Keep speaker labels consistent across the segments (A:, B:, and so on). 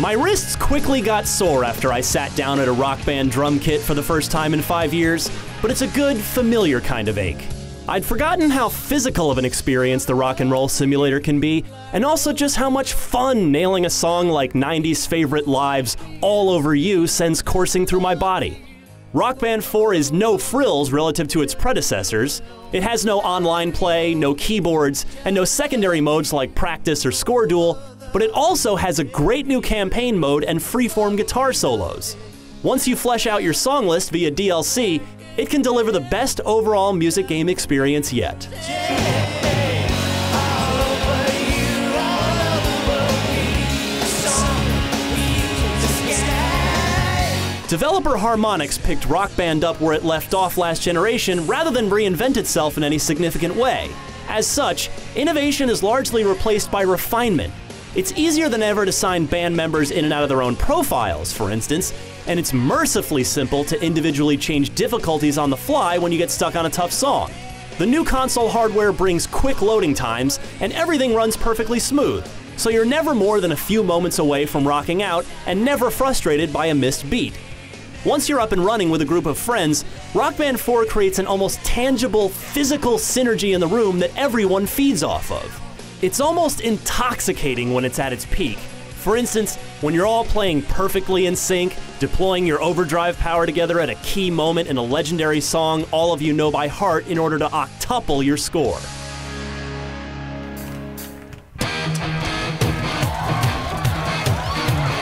A: My wrists quickly got sore after I sat down at a Rock Band drum kit for the first time in 5 years, but it's a good, familiar kind of ache. I'd forgotten how physical of an experience the rock and roll simulator can be, and also just how much fun nailing a song like 90s favorite Live's All Over You sends coursing through my body. Rock Band 4 is no frills relative to its predecessors. It has no online play, no keyboards, and no secondary modes like Practice or Score Duel, but it also has a great new campaign mode and freeform guitar solos. Once you flesh out your song list via DLC, it can deliver the best overall music game experience yet. Developer Harmonix picked Rock Band up where it left off last generation rather than reinvent itself in any significant way. As such, innovation is largely replaced by refinement. It's easier than ever to sign band members in and out of their own profiles, for instance, and it's mercifully simple to individually change difficulties on the fly when you get stuck on a tough song. The new console hardware brings quick loading times, and everything runs perfectly smooth, so you're never more than a few moments away from rocking out and never frustrated by a missed beat. Once you're up and running with a group of friends, Rock Band 4 creates an almost tangible, physical synergy in the room that everyone feeds off of. It's almost intoxicating when it's at its peak. For instance, when you're all playing perfectly in sync, deploying your overdrive power together at a key moment in a legendary song all of you know by heart in order to octuple your score.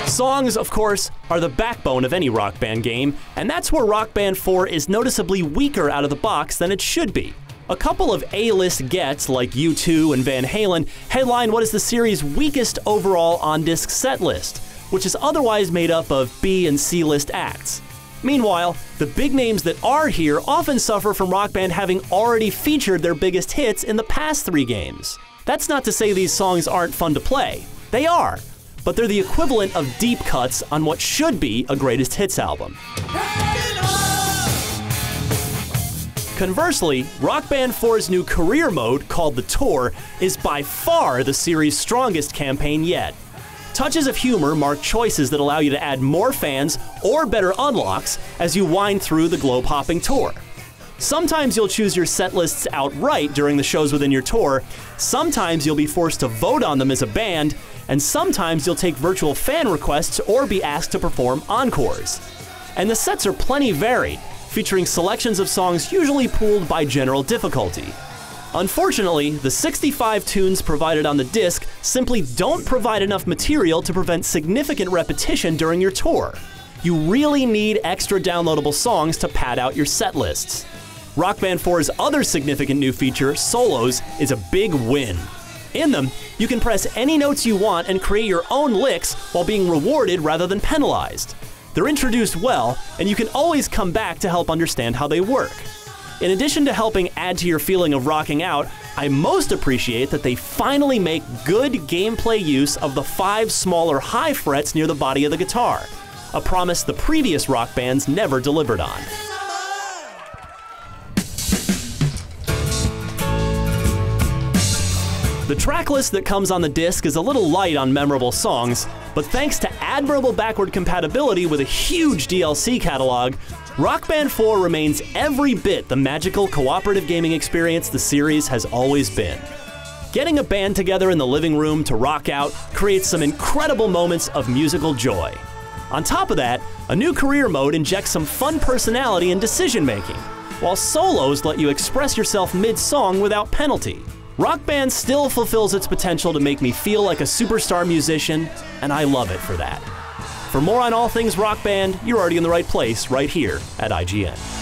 A: Songs, of course, are the backbone of any Rock Band game, and that's where Rock Band 4 is noticeably weaker out of the box than it should be. A couple of A-list gets, like U2 and Van Halen, headline what is the series' weakest overall on-disc set list, which is otherwise made up of B and C-list acts. Meanwhile, the big names that are here often suffer from Rock Band having already featured their biggest hits in the past 3 games. That's not to say these songs aren't fun to play. They are, but they're the equivalent of deep cuts on what should be a greatest hits album. Conversely, Rock Band 4's new career mode, called the Tour, is by far the series' strongest campaign yet. Touches of humor mark choices that allow you to add more fans or better unlocks as you wind through the globe-hopping tour. Sometimes you'll choose your set lists outright during the shows within your tour, sometimes you'll be forced to vote on them as a band, and sometimes you'll take virtual fan requests or be asked to perform encores. And the sets are plenty varied, featuring selections of songs usually pooled by general difficulty. Unfortunately, the 65 tunes provided on the disc simply don't provide enough material to prevent significant repetition during your tour. You really need extra downloadable songs to pad out your set lists. Rock Band 4's other significant new feature, Solos, is a big win. In them, you can press any notes you want and create your own licks while being rewarded rather than penalized. They're introduced well, and you can always come back to help understand how they work. In addition to helping add to your feeling of rocking out, I most appreciate that they finally make good gameplay use of the 5 smaller high frets near the body of the guitar, a promise the previous Rock Bands never delivered on. The track list that comes on the disc is a little light on memorable songs, but thanks to admirable backward compatibility with a huge DLC catalog, Rock Band 4 remains every bit the magical cooperative gaming experience the series has always been. Getting a band together in the living room to rock out creates some incredible moments of musical joy. On top of that, a new career mode injects some fun personality and decision-making, while solos let you express yourself mid-song without penalty. Rock Band still fulfills its potential to make me feel like a superstar musician, and I love it for that. For more on all things Rock Band, you're already in the right place right here at IGN.